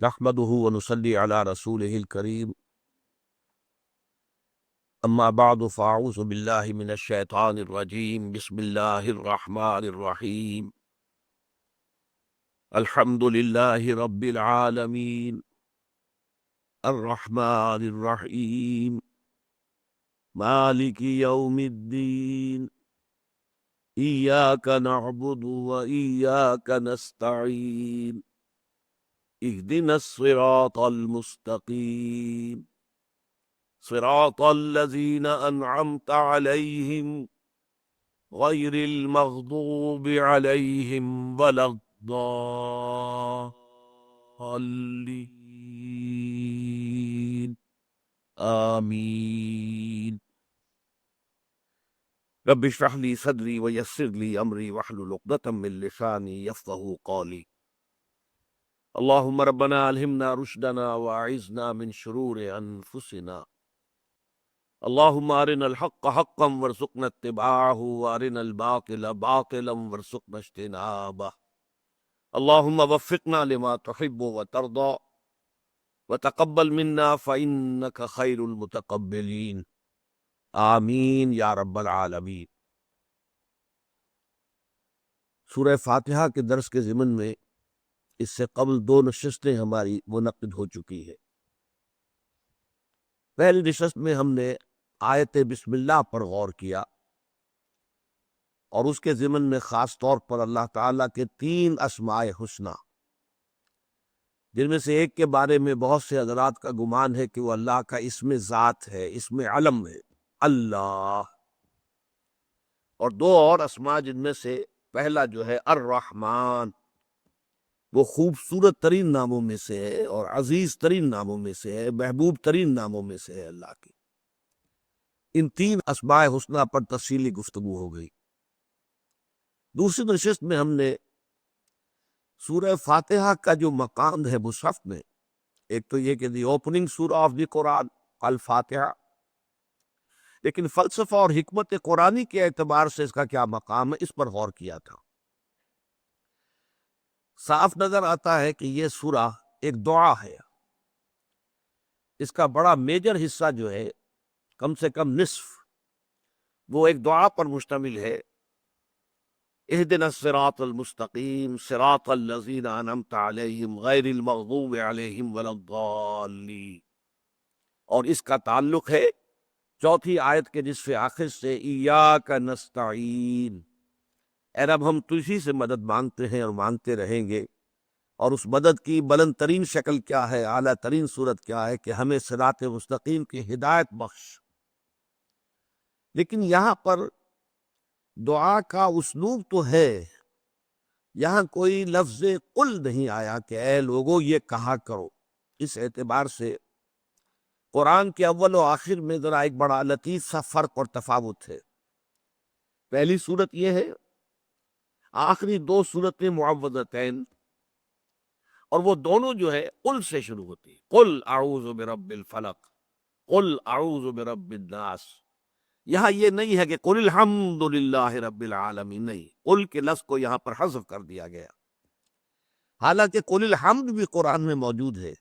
نحمده ونصلي على رسوله الكريم اما بعد فاعوذ بالله من الشيطان الرجيم بسم الله الرحمن الرحيم الحمد لله رب العالمين الرحمن الرحيم مالك يوم الدين إياك نعبد وإياك نستعين اهدنا الصراط المستقيم صراط الذين أنعمت عليهم غير المغضوب عليهم ولا الضالين آمين رب اشرح لي صدري ويسر لي أمري واحلل عقدة من لساني يفقهوا قولي اللهم ربنا ألهمنا رشدنا وأعذنا من شرور أنفسنا اللهم أرنا الحق حقا وارزقنا اتباعه وأرنا الباطل باطلا وارزقنا اجتنابه اللهم وفقنا لما تحب وترضى وتقبل منا فإنك خير المتقبلين آمین یا رب العالمین۔ سورہ فاتحہ کے درس کے ضمن میں اس سے قبل 2 نشستیں ہماری منعقد ہو چکی ہے۔ پہلی نشست میں ہم نے آیت بسم اللہ پر غور کیا اور اس کے ضمن میں خاص طور پر اللہ تعالیٰ کے 3 اسماء حسنی، جن میں سے ایک کے بارے میں بہت سے حضرات کا گمان ہے کہ وہ اللہ کا اسم ذات ہے، اسم علم ہے، اللہ، اور 2 اور اسماء جن میں سے پہلا جو ہے الرحمن، وہ خوبصورت ترین ناموں میں سے ہے اور عزیز ترین ناموں میں سے ہے، محبوب ترین ناموں میں سے ہے اللہ کی۔ ان 3 اسماء حسنی پر تفصیلی گفتگو ہو گئی۔ دوسری نشست میں ہم نے سورہ فاتحہ کا جو مقام ہے مصحف میں، ایک تو یہ کہ دی اوپننگ سورہ آف دی قرآن الفاتحہ، لیکن فلسفہ اور حکمت قرآنی کے اعتبار سے اس کا کیا مقام ہے، اس پر غور کیا تھا۔ صاف نظر آتا ہے کہ یہ سورہ ایک دعا ہے، اس کا بڑا میجر حصہ جو ہے، کم سے کم نصف، وہ ایک دعا پر مشتمل ہے۔ اہدنا الصراط المستقیم صراط الذین انعمت علیہم غیر المغضوب علیہم ولا الضالین، اور اس کا تعلق ہے 4تھی آیت کے نصف آخر سے ایاک نستعین، اے رب ہم تجھی سے مدد مانگتے ہیں اور مانگتے رہیں گے، اور اس مدد کی بلند ترین شکل کیا ہے، اعلیٰ ترین صورت کیا ہے کہ ہمیں صراط مستقیم کی ہدایت بخش۔ لیکن یہاں پر دعا کا اسلوب تو ہے، یہاں کوئی لفظ قل نہیں آیا کہ اے لوگو یہ کہا کرو۔ اس اعتبار سے قرآن کے اول و آخر میں ذرا ایک بڑا لطیف سا فرق اور تفاوت ہے۔ پہلی صورت یہ ہے، آخری 2 صورتیں معوذتین، اور وہ دونوں جو ہے قل سے شروع ہوتی ہے، قل اعوذ برب الفلق، قل اعوذ برب الناس۔ یہاں یہ نہیں ہے کہ قل الحمد للہ رب العالمین، نہیں، قل کے لفظ کو یہاں پر حذف کر دیا گیا، حالانکہ قل الحمد بھی قرآن میں موجود ہے۔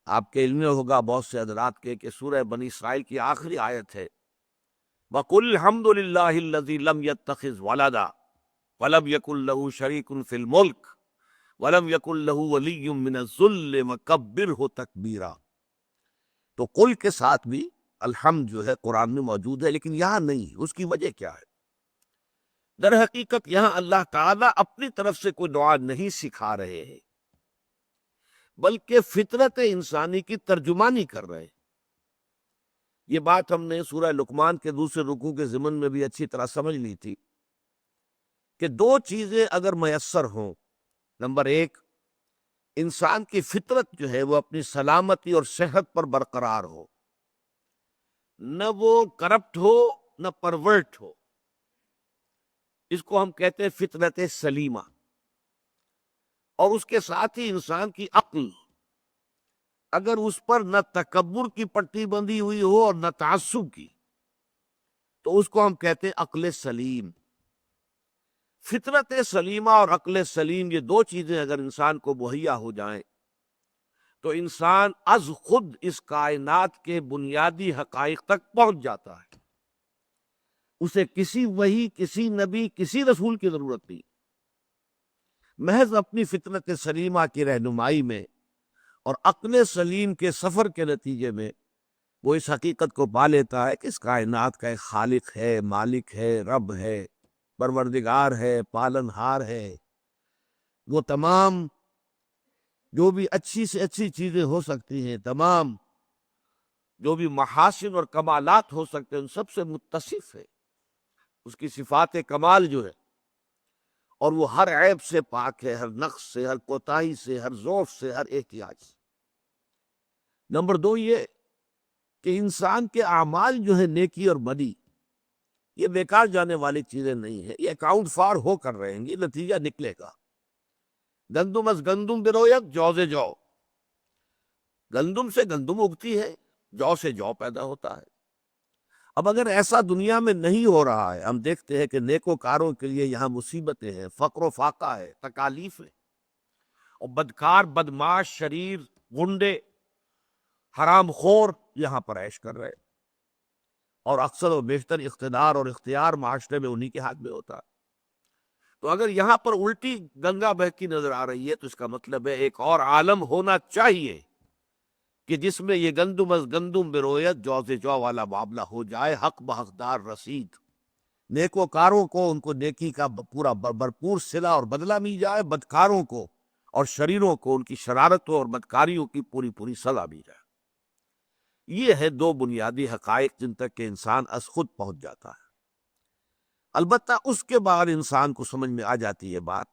آپ کے علم میں ہوگا بہت سے حضرات کے کہ سورہ بنی اسرائیل کی آخری آیت ہے، وَقُلِ الْحَمْدُ لِلَّهِ الَّذِي لَمْ يَتَّخِذْ وَلَدًا وَلَمْ يَكُنْ لَهُ شَرِيكٌ فِي الْمُلْكِ وَلَمْ يَكُنْ لَهُ وَلِيٌّ مِّنَ الذُّلِّ وَكَبِّرْهُ تَكْبِيرًا۔ تو قل کے ساتھ بھی الحمد جو ہے قرآن میں موجود ہے، لیکن یہاں نہیں۔ اس کی وجہ کیا ہے؟ در حقیقت یہاں اللہ تعالیٰ اپنی طرف سے کوئی دعا نہیں سکھا رہے ہیں، بلکہ فطرت انسانی کی ترجمانی کر رہے ہیں۔ یہ بات ہم نے سورہ لقمان کے دوسرے رکوع کے ضمن میں بھی اچھی طرح سمجھ لی تھی کہ 2 چیزیں اگر میسر ہوں، نمبر 1، انسان کی فطرت جو ہے وہ اپنی سلامتی اور صحت پر برقرار ہو، نہ وہ کرپٹ ہو نہ پرورٹ ہو، اس کو ہم کہتے ہیں فطرت سلیمہ، اور اس کے ساتھ ہی انسان کی عقل، اگر اس پر نہ تکبر کی پٹی بندھی ہوئی ہو اور نہ تعصب کی، تو اس کو ہم کہتے ہیں عقل سلیم۔ فطرت سلیمہ اور عقل سلیم، یہ 2 چیزیں اگر انسان کو مہیا ہو جائیں تو انسان از خود اس کائنات کے بنیادی حقائق تک پہنچ جاتا ہے. اسے کسی وحی، کسی نبی، کسی رسول کی ضرورت نہیں. محض اپنی فطرت سلیمہ کی رہنمائی میں اور عقل سلیم کے سفر کے نتیجے میں وہ اس حقیقت کو پا لیتا ہے کہ اس کائنات کا ایک خالق ہے، مالک ہے، رب ہے، پروردگار ہے، پالنہار ہے. وہ تمام جو بھی اچھی سے اچھی چیزیں ہو سکتی ہیں، تمام جو بھی محاسن اور کمالات ہو سکتے ہیں، ان سب سے متصف ہے. اس کی صفات کمال جو ہے، اور وہ ہر عیب سے پاک ہے، ہر نقص سے، ہر کوتاہی سے، ہر ضعف سے، ہر احتیاج سے. نمبر 2 یہ کہ انسان کے اعمال جو ہے نیکی اور بدی، یہ بیکار جانے والی چیزیں نہیں ہیں. یہ اکاؤنٹ فار ہو کر رہیں گی، نتیجہ نکلے گا. گندم از گندم بروید جو سے جو. گندم سے گندم اگتی ہے، جو سے جو پیدا ہوتا ہے. اب اگر ایسا دنیا میں نہیں ہو رہا ہے، ہم دیکھتے ہیں کہ نیکوکاروں کے لیے یہاں مصیبتیں ہیں، فقر و فاقہ ہے، تکالیف ہے، اور بدکار، بدماش، شریر، غنڈے، حرام خور یہاں پر عیش کر رہے، اور اکثر و بیشتر اقتدار اور اختیار معاشرے میں انہی کے ہاتھ میں ہوتا ہے. تو اگر یہاں پر الٹی گنگا بہتی نظر آ رہی ہے تو اس کا مطلب ہے ایک اور عالم ہونا چاہیے کہ جس میں یہ گندم از گندم برویت جو سے جو والا معاملہ ہو جائے، حق بحقدار رسید. نیکوکاروں کو ان کو نیکی کا پورا بھرپور صلہ اور بدلہ مل جائے، بدکاروں کو اور شریروں کو ان کی شرارتوں اور بدکاریوں کی پوری پوری سزا مل جائے. یہ ہے 2 بنیادی حقائق جن تک کہ انسان از خود پہنچ جاتا ہے. البتہ اس کے بعد انسان کو سمجھ میں آ جاتی ہے بات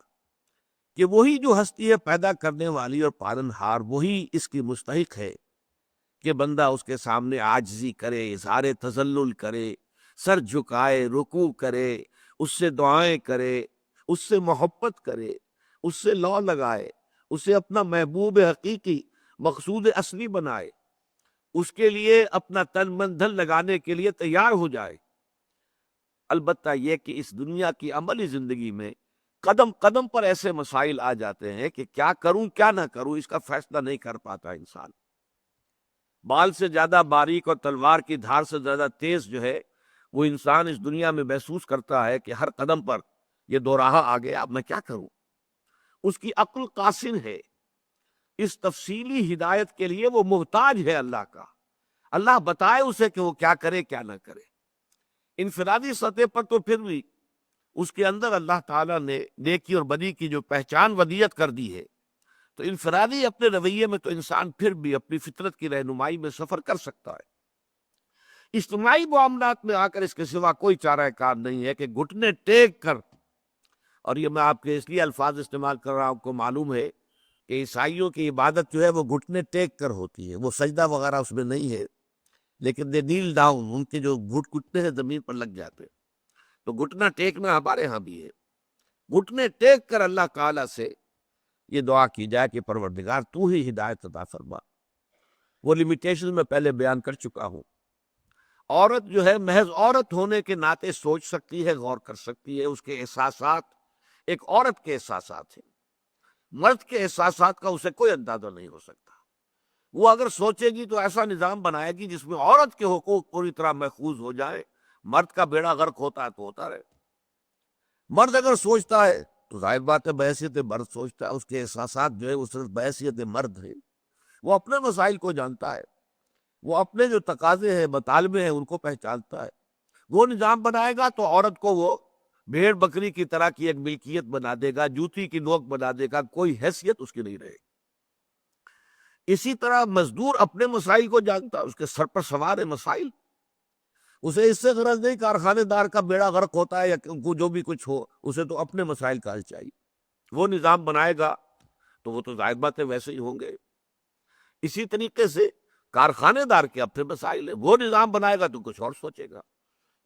کہ وہی جو ہستی ہے پیدا کرنے والی اور پالنہار، وہی اس کی مستحق ہے کہ بندہ اس کے سامنے عاجزی کرے، اظہار تذلل کرے، سر جھکائے، رکوع کرے، اس سے دعائیں کرے، اس سے محبت کرے، اس سے لو لگائے، اسے اپنا محبوب حقیقی، مقصود اصلی بنائے، اس کے لیے اپنا تن من دھن لگانے کے لیے تیار ہو جائے. البتہ یہ کہ اس دنیا کی عملی زندگی میں قدم قدم پر ایسے مسائل آ جاتے ہیں کہ کیا کروں کیا نہ کروں، اس کا فیصلہ نہیں کر پاتا انسان. بال سے زیادہ باریک اور تلوار کی دھار سے زیادہ تیز جو ہے وہ انسان اس دنیا میں محسوس کرتا ہے کہ ہر قدم پر یہ دو راہ آ گیا، اب میں کیا کروں. اس کی عقل قاصر ہے، اس تفصیلی ہدایت کے لیے وہ محتاج ہے اللہ کا. اللہ بتائے اسے کہ وہ کیا کرے کیا نہ کرے. انفرادی سطح پر تو پھر بھی اس کے اندر اللہ تعالیٰ نے نیکی اور بدی کی جو پہچان ودیت کر دی ہے، تو انفرادی اپنے رویے میں تو انسان پھر بھی اپنی فطرت کی رہنمائی میں سفر کر سکتا ہے. اجتماعی معاملات میں آ کر اس کے سوا کوئی چارہ کار نہیں ہے کہ گھٹنے ٹیک کر، اور یہ میں آپ کے اس لیے الفاظ استعمال کر رہا ہوں، آپ کو معلوم ہے کہ عیسائیوں کی عبادت جو ہے وہ گھٹنے ٹیک کر ہوتی ہے، وہ سجدہ وغیرہ اس میں نہیں ہے، لیکن دے نیل ڈاؤن، ان کے جو گھٹنے ہیں زمین پر لگ جاتے. تو گھٹنا ٹیکنا ہمارے ہاں بھی ہے. گھٹنے ٹیک کر اللہ تعالیٰ سے یہ دعا کی جائے کہ پروردگار تو ہی ہدایت عطا فرما. وہ لیمیٹیشن میں پہلے بیان کر چکا ہوں. عورت جو ہے محض عورت ہونے کے ناطے سوچ سکتی ہے، غور کر سکتی ہے. اس کے احساسات ایک عورت کے احساسات ہیں، مرد کے احساسات کا اسے کوئی اندازہ نہیں ہو سکتا. وہ اگر سوچے گی تو ایسا نظام بنائے گی جس میں عورت کے حقوق پوری طرح محفوظ ہو جائے. مرد کا بیڑا غرق ہوتا ہے تو ہوتا رہے. مرد اگر سوچتا ہے تو ظاہر بات ہے بحیثیت مرد سوچتا ہے، اس کے احساسات جو ہے وہ صرف بحیثیت مرد ہے. وہ اپنے مسائل کو جانتا ہے، وہ اپنے جو تقاضے ہیں، مطالبے ہیں، ان کو پہچانتا ہے. وہ نظام بنائے گا تو عورت کو وہ بھیڑ بکری کی طرح کی ایک ملکیت بنا دے گا، جوتی کی نوک بنا دے گا، کوئی حیثیت اس کی نہیں رہے گی. اسی طرح مزدور اپنے مسائل کو جانتا، اس کے سر پر سوار ہے مسائل. اسے اس سے غرض نہیں کارخانے دار کا بیڑا غرق ہوتا ہے یا جو بھی کچھ ہو، اسے تو اپنے مسائل کا حل چاہیے. وہ نظام بنائے گا تو وہ تو ظاہر بات ہے ویسے ہی ہوں گے. اسی طریقے سے کارخانے دار کے اپنے مسائل ہیں، وہ نظام بنائے گا تو کچھ اور سوچے گا.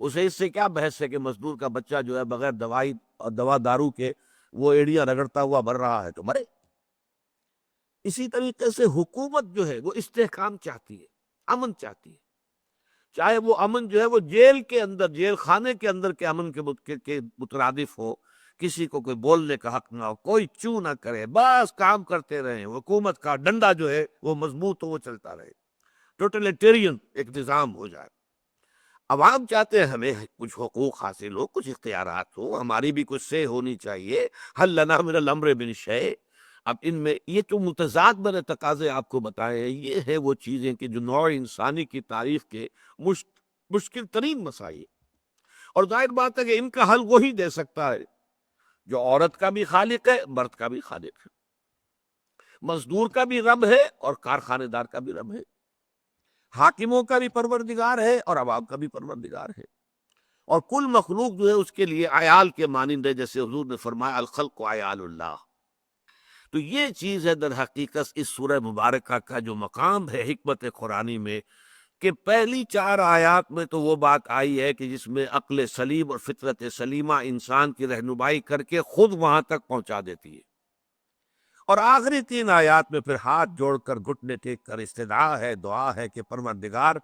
اسے اس سے کیا بحث ہے کہ مزدور کا بچہ جو ہے بغیر دوائی اور دوا دارو کے وہ ایڑیاں رگڑتا ہوا مر رہا ہے تو مرے. اسی طریقے سے حکومت جو ہے وہ استحکام چاہتی ہے، امن چاہتی ہے. چاہے وہ امن جو ہے وہ جیل کے اندر، جیل خانے کے اندر کے امن کے مترادف ہو، کسی کو کوئی بولنے کا حق نہ ہو، کوئی چوں نہ کرے، بس کام کرتے رہیں، حکومت کا ڈنڈا جو ہے وہ مضبوط ہو، وہ چلتا رہے، ٹوٹلیٹیرین ایک نظام ہو جائے۔ عوام چاہتے ہیں ہمیں کچھ حقوق حاصل ہو، کچھ اختیارات ہو، ہماری بھی کچھ سے ہونی چاہیے، حل لنا من الامر من شیء۔ اب ان میں یہ جو متضاد میں نے تقاضے آپ کو بتائے ہیں، یہ ہے وہ چیزیں کہ جو نوع انسانی کی تاریخ کے مشکل ترین مسائل، اور ظاہر بات ہے کہ ان کا حل وہی دے سکتا ہے جو عورت کا بھی خالق ہے، مرد کا بھی خالق ہے، مزدور کا بھی رب ہے اور کارخانے دار کا بھی رب ہے، حاکموں کا بھی پروردگار ہے اور عوام کا بھی پروردگار ہے، اور کل مخلوق جو ہے اس کے لیے عیال کے مانند ہے، جیسے حضور نے فرمایا الخلق عیال اللہ۔ تو یہ چیز ہے در حقیقت اس سورہ مبارکہ کا جو مقام ہے حکمت قرآنی میں، کہ پہلی 4 آیات میں تو وہ بات آئی ہے کہ جس میں عقل سلیم اور فطرت سلیمہ انسان کی رہنمائی کر کے خود وہاں تک پہنچا دیتی ہے، اور آخری 3 آیات میں پھر ہاتھ جوڑ کر گھٹنے ٹیک کر استدعا ہے، دعا ہے کہ پروردگار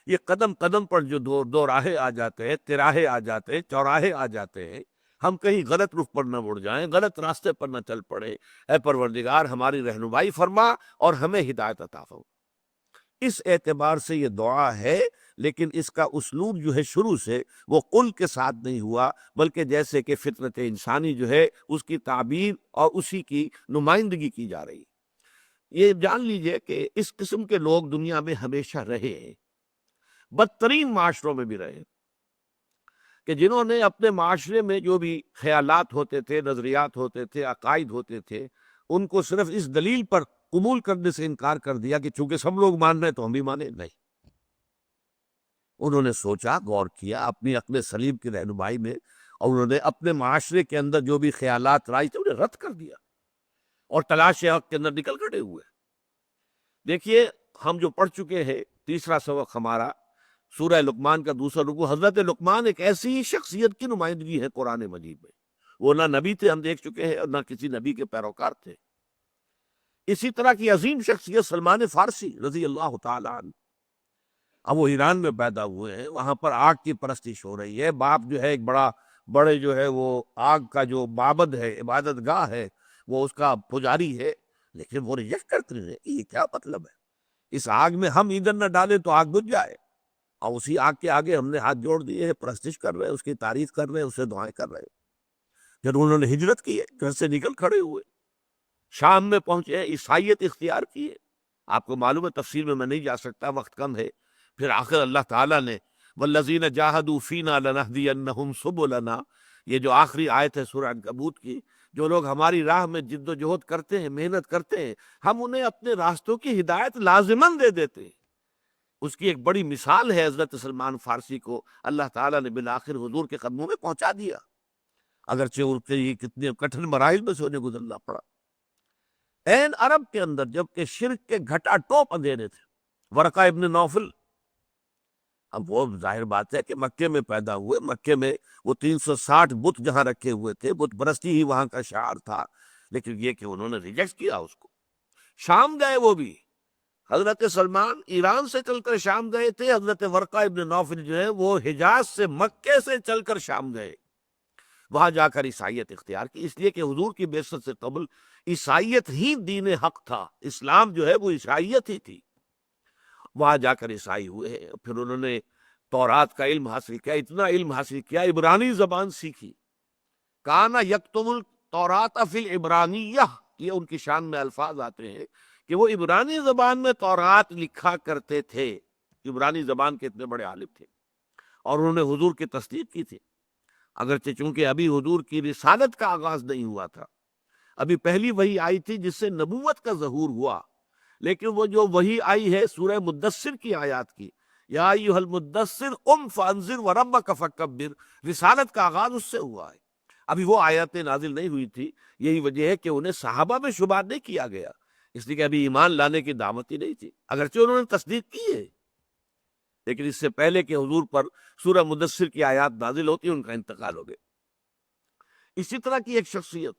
یہ قدم قدم پر جو دو راہیں آ جاتے ہیں، تراہے آ جاتے ہیں، چوراہے آ جاتے ہیں، ہم کہیں غلط رخ پر نہ مڑ جائیں، غلط راستے پر نہ چل پڑے، اے پروردگار ہماری رہنمائی فرما اور ہمیں ہدایت عطا فرما۔ اس اعتبار سے یہ دعا ہے، لیکن اس کا اسلوب جو ہے شروع سے وہ قل کے ساتھ نہیں ہوا، بلکہ جیسے کہ فطرت انسانی جو ہے اس کی تعبیر اور اسی کی نمائندگی کی جا رہی۔ یہ جان لیجئے کہ اس قسم کے لوگ دنیا میں ہمیشہ رہے ہیں، بدترین معاشروں میں بھی رہے، کہ جنہوں نے اپنے معاشرے میں جو بھی خیالات ہوتے تھے، نظریات ہوتے تھے، عقائد ہوتے تھے، ان کو صرف اس دلیل پر قبول کرنے سے انکار کر دیا کہ چونکہ سب لوگ مان رہے تو ہم بھی مانے نہیں۔ انہوں نے سوچا، غور کیا اپنی عقل سلیم کی رہنمائی میں، اور انہوں نے اپنے معاشرے کے اندر جو بھی خیالات رائج تھے انہیں رد کر دیا اور تلاش حق کے اندر نکل کھڑے ہوئے۔ دیکھیے ہم جو پڑھ چکے ہیں، تیسرا سبق ہمارا سورہ لقمان کا دوسرا رکوع، حضرت لقمان ایک ایسی شخصیت کی نمائندگی ہے قرآن مجید میں، وہ نہ نبی تھے ہم دیکھ چکے ہیں اور نہ کسی نبی کے پیروکار تھے۔ اسی طرح کی عظیم شخصیت سلمان فارسی رضی اللہ تعالیٰ عنہ، اب وہ ایران میں پیدا ہوئے ہیں، وہاں پر آگ کی پرستش ہو رہی ہے، باپ جو ہے ایک بڑے جو ہے وہ آگ کا جو معبد ہے، عبادت گاہ ہے، وہ اس کا پجاری ہے، لیکن وہ ریجیکٹ کرتے ہیں کہ یہ کیا مطلب ہے، اس آگ میں ہم ایندھن نہ ڈالیں تو آگ بجھ جائے، اور اسی آگ کے آگے ہم نے ہاتھ جوڑ دیے ہیں، پرستش کر رہے ہیں، اس کی تعریف کر رہے ہیں، اسے دعائیں کر رہے ہیں۔ جب انہوں نے ہجرت کی ہے، گھر سے نکل کھڑے ہوئے، شام میں پہنچے، عیسائیت اختیار کی ہے، آپ کو معلوم ہے تفسیر میں نہیں جا سکتا، وقت کم ہے، پھر آخر اللہ تعالیٰ نے والذین جاہدوا فینا لنہدینہم سبلنا، یہ جو آخری آیت ہے سورہ عنکبوت کی، جو لوگ ہماری راہ میں جد و جہد کرتے ہیں، محنت کرتے ہیں، ہم انہیں اپنے راستوں کی ہدایت لازماً دے دیتے ہیں۔ اس کی ایک بڑی مثال ہے حضرت سلمان فارسی کو اللہ تعالیٰ نے بالآخر حضور کے قدموں میں پہنچا دیا، اگرچہ ان کے یہ کتنے کٹھن مراحل میں سے انہیں گزرنا پڑا۔ این عرب کے اندر جبکہ شرک کے گھٹا ٹوپ اندھیرے تھے، ورقہ ابن نوفل، اب وہ ظاہر بات ہے کہ مکے میں پیدا ہوئے، مکے میں وہ 360 بت جہاں رکھے ہوئے تھے، بت پرستی ہی وہاں کا شعار تھا، لیکن یہ کہ انہوں نے ریجیکٹ کیا اس کو۔ شام گئے وہ بھی، حضرت سلمان ایران سے چل کر شام گئے تھے، حضرت ورقہ ابن نوفل جو ہے وہ حجاز سے مکے سے چل کر شام گئے، وہاں جا کر عیسائیت اختیار کی، اس لیے کہ حضور کی بعثت سے قبل عیسائیت ہی دین حق تھا، اسلام جو ہے وہ عیسائیت ہی تھی۔ وہاں جا کر عیسائی ہوئے، پھر انہوں نے تورات کا علم حاصل کیا، اتنا علم حاصل کیا، عبرانی زبان سیکھی، کانا یکتم التورات فی العبرانیہ، یہ ان کی شان میں الفاظ آتے ہیں کہ وہ عبرانی زبان میں تورات لکھا کرتے تھے، عبرانی زبان کے اتنے بڑے عالم تھے، اور انہوں نے حضور کی تصدیق کی تھی، اگرچہ چونکہ ابھی حضور کی رسالت کا آغاز نہیں ہوا تھا، ابھی پہلی وحی آئی تھی جس سے نبوت کا ظہور ہوا، لیکن وہ جو وحی آئی ہے سورہ مدثر کی آیات کی، یا ایھا المدثر قم فانذر وربک فکبر، رسالت کا آغاز اس سے ہوا ہے، ابھی وہ آیاتیں نازل نہیں ہوئی تھی، یہی وجہ ہے کہ انہیں صحابہ میں شمار نہیں کیا گیا، اس لیے کہ ابھی ایمان لانے کی دعوت ہی نہیں تھی، اگرچہ انہوں نے تصدیق کی ہے، لیکن اس سے پہلے کہ حضور پر سورہ مدثر کی آیات نازل ہوتی ان کا انتقال ہو گیا۔ اسی طرح کی ایک شخصیت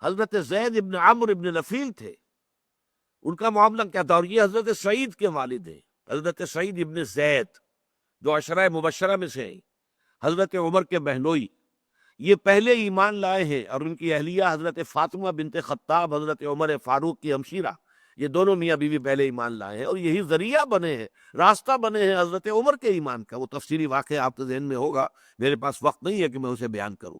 حضرت زید ابن عمرو ابن نفیل تھے، ان کا معاملہ کیا تھا، اور یہ حضرت سعید کے والد ہیں، حضرت سعید ابن زید جو عشرہ مبشرہ میں سے ہیں، حضرت عمر کے بہنوئی، یہ پہلے ایمان لائے ہیں، اور ان کی اہلیہ حضرت فاطمہ بنت خطاب، حضرت عمر فاروق کی ہمشیرہ، یہ دونوں میاں بیوی پہلے ایمان لائے ہیں، اور یہی ذریعہ بنے ہیں، راستہ بنے ہیں حضرت عمر کے ایمان کا۔ وہ تفصیلی واقعہ آپ کے ذہن میں ہوگا، میرے پاس وقت نہیں ہے کہ میں اسے بیان کروں۔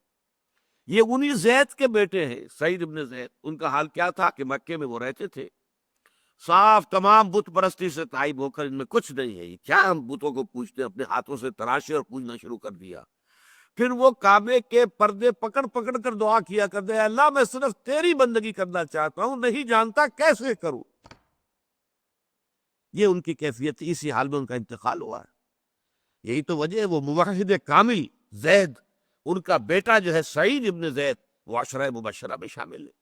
یہ انہی زید کے بیٹے ہیں، سعید ابن زید۔ ان کا حال کیا تھا کہ مکے میں وہ رہتے تھے، صاف تمام بت پرستی سے تائب ہو کر ان میں کچھ نہیں ہے، یہ کیا ہم بتوں کو پوجتے ہیں، اپنے ہاتھوں سے تراشے اور پوجنا شروع کر دیا۔ پھر وہ کعبے کے پردے پکڑ پکڑ کر دعا کیا کرتے ہیں، اللہ میں صرف تیری بندگی کرنا چاہتا ہوں، نہیں جانتا کیسے کروں۔ یہ ان کی کیفیت تھی، اسی حال میں ان کا انتقال ہوا ہے۔ یہی تو وجہ ہے وہ موحد کامل زید، ان کا بیٹا جو ہے سعید ابن زید، وہ عشرہ مبشرہ میں شامل ہے،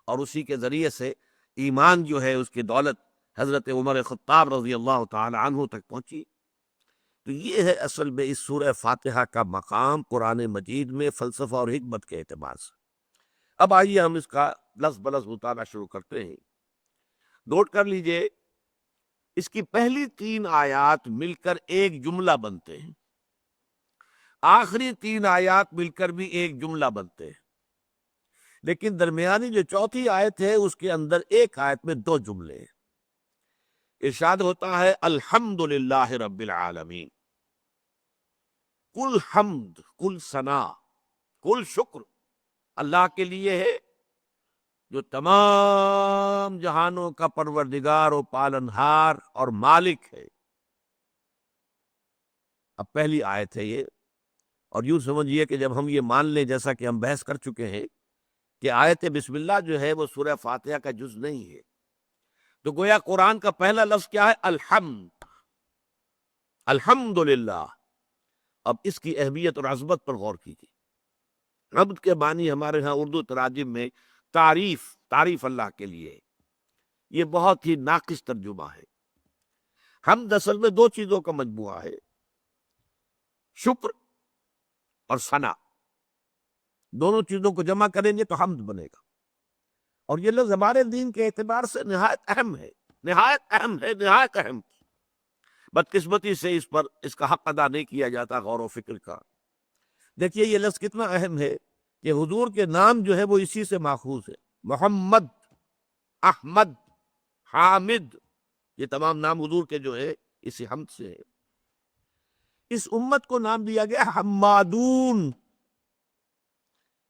اور اسی کے ذریعے سے ایمان جو ہے، اس کی دولت حضرت عمر خطاب رضی اللہ تعالی عنہ تک پہنچی۔ تو یہ ہے اصل میں اس سورہ فاتحہ کا مقام قرآن مجید میں فلسفہ اور حکمت کے اعتبار سے۔ اب آئیے ہم اس کا لفظ بلفظ مطالعہ شروع کرتے ہیں۔ نوٹ کر لیجئے، اس کی پہلی 3 آیات مل کر ایک جملہ بنتے ہیں، آخری 3 آیات مل کر بھی ایک جملہ بنتے ہیں، لیکن درمیانی جو چوتھی آیت ہے اس کے اندر ایک آیت میں 2 جملے ہیں۔ ارشاد ہوتا ہے الحمدللہ رب العالمین، کل حمد، کل ثنا، کل شکر اللہ کے لیے ہے جو تمام جہانوں کا پروردگار و پالنہار اور مالک ہے۔ اب پہلی آیت ہے یہ، اور یوں سمجھیے کہ جب ہم یہ مان لیں، جیسا کہ ہم بحث کر چکے ہیں، کہ آیت بسم اللہ جو ہے وہ سورہ فاتحہ کا جز نہیں ہے، تو گویا قرآن کا پہلا لفظ کیا ہے؟ الحمد، الحمدللہ۔ اب اس کی اہمیت اور عظمت پر غور کیجیے۔ حمد کے معنی ہمارے ہاں اردو تراجم میں تعریف اللہ کے لیے ہے۔ یہ بہت ہی ناقص ترجمہ ہے۔ حمد اصل میں 2 چیزوں کا مجموعہ ہے، شکر اور ثنا۔ دونوں چیزوں کو جمع کریں گے تو حمد بنے گا، اور یہ لفظ ہمارے دین کے اعتبار سے نہایت اہم ہے، نہایت اہم ہے، نہایت اہم۔ بدقسمتی سے اس کا حق ادا نہیں کیا جاتا، غور و فکر کا۔ دیکھیے یہ لفظ کتنا اہم ہے کہ حضور کے نام جو ہے وہ اسی سے ماخوذ ہے۔ محمد، احمد، حامد، یہ تمام نام حضور کے جو ہے اسی حمد سے ہے۔ اس امت کو نام دیا گیا حمادون۔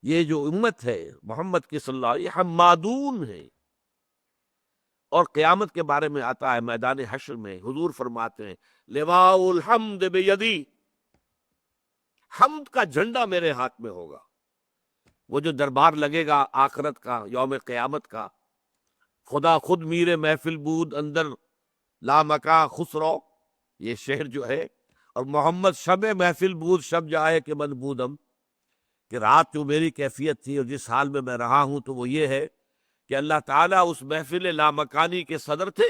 یہ جو امت ہے محمد کی صلی اللہ علیہ وسلم، یہ حمادون ہے۔ اور قیامت کے بارے میں آتا ہے میدان حشر میں، حضور فرماتے ہیں لواء الحمد بیدی، حمد کا جھنڈا میرے ہاتھ میں ہوگا۔ وہ جو دربار لگے گا آخرت کا، یوم قیامت کا، خدا خود میر محفل بود اندر لامکا خسرو، یہ شعر جو ہے، اور محمد شب محفل بود شب جائے کہ من بودم، کہ رات جو میری کیفیت تھی اور جس حال میں رہا ہوں تو وہ یہ ہے کہ اللہ تعالیٰ اس محفل لامکانی کے صدر تھے،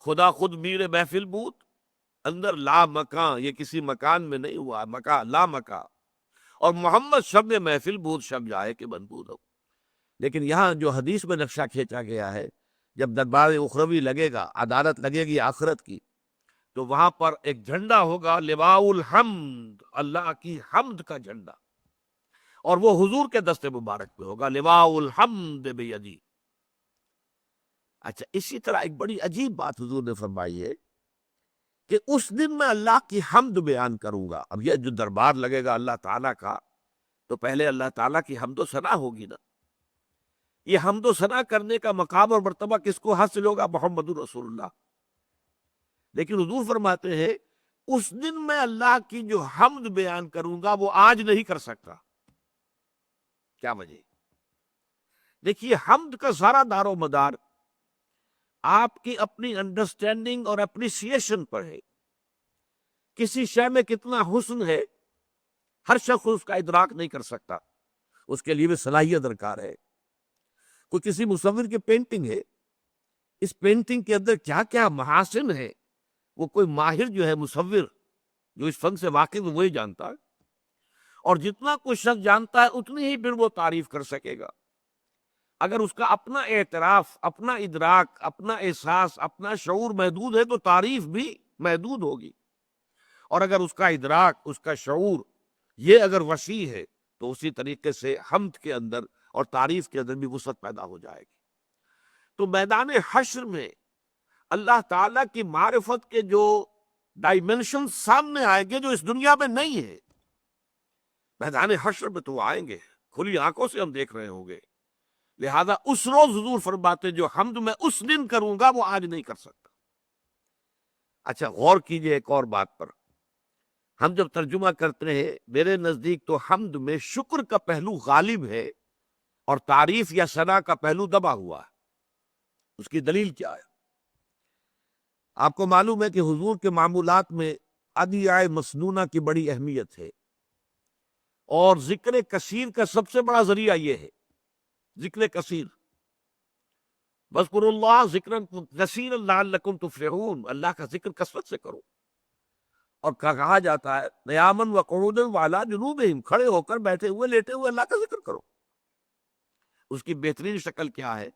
خدا خود میر محفل بود اندر لامکان، یہ کسی مکان میں نہیں ہوا، مکان لامکان، اور محمد شب محفل بود شب جائے کہ من بودم۔ لیکن یہاں جو حدیث میں نقشہ کھینچا گیا ہے، جب دربار اخروی لگے گا، عدالت لگے گی آخرت کی، تو وہاں پر ایک جھنڈا ہوگا، لواء الحمد، اللہ کی حمد کا جھنڈا، اور وہ حضور کے دست مبارک پہ ہوگا، لواء الحمد بیدی۔ اچھا، اسی طرح ایک بڑی عجیب بات حضور نے فرمائی ہے کہ اس دن میں اللہ کی حمد بیان کروں گا۔ اب یہ جو دربار لگے گا اللہ تعالیٰ کا، تو پہلے اللہ تعالیٰ کی حمد و ثنا ہوگی نا۔ یہ حمد و ثنا کرنے کا مقام اور مرتبہ کس کو حاصل ہوگا؟ محمد رسول اللہ۔ لیکن حضور فرماتے ہیں اس دن میں اللہ کی جو حمد بیان کروں گا وہ آج نہیں کر سکتا۔ کیا وجہ؟ دیکھیے حمد کا سارا دار و مدار آپ کی اپنی انڈرسٹینڈنگ اور اپریسیشن پر ہے۔ کسی شے میں کتنا حسن ہے ہر شخص اس کا ادراک نہیں کر سکتا، اس کے لیے بھی صلاحیت درکار ہے۔ کوئی کسی مصور کی پینٹنگ ہے، اس پینٹنگ کے اندر کیا کیا محاسن ہے، وہ کوئی ماہر جو ہے مصور جو اس فن سے واقف ہے وہی جانتا ہے، اور جتنا کوئی شخص جانتا ہے اتنی ہی پھر وہ تعریف کر سکے گا۔ اگر اس کا اپنا اعتراف، اپنا ادراک، اپنا احساس، اپنا شعور محدود ہے تو تعریف بھی محدود ہوگی، اور اگر اس کا ادراک، اس کا شعور یہ اگر وسیع ہے تو اسی طریقے سے حمد کے اندر اور تعریف کے اندر بھی وسعت پیدا ہو جائے گی۔ تو میدان حشر میں اللہ تعالیٰ کی معرفت کے جو ڈائمنشن سامنے آئیں گے جو اس دنیا میں نہیں ہے، میدان حشر میں تو آئیں گے، کھلی آنکھوں سے ہم دیکھ رہے ہوں گے۔ لہذا اس روز حضور فرماتے جو حمد میں اس دن کروں گا وہ آج نہیں کر سکتا۔ اچھا غور کیجئے ایک اور بات پر، ہم جب ترجمہ کرتے ہیں میرے نزدیک تو حمد میں شکر کا پہلو غالب ہے اور تعریف یا ثنا کا پہلو دبا ہوا ہے۔ اس کی دلیل کیا ہے؟ آپ کو معلوم ہے کہ حضور کے معمولات میں ادعیۂ مسنونہ کی بڑی اہمیت ہے، اور ذکر کثیر کا سب سے بڑا ذریعہ یہ ہے، ذکر کثیر، وَاذْكُرُوا اللَّهَ ذِكْرًا كَثِيرًا لَعَلَّكُمْ تُفْلِحُونَ، اللہ کا ذکر کثرت سے کرو۔ اور کہا جاتا ہے قیاماً وقعوداً وعلیٰ جنوبہم، کھڑے ہو کر، بیٹھے ہوئے، لیٹے ہوئے اللہ کا ذکر کرو۔ اس کی بہترین شکل کیا ہے؟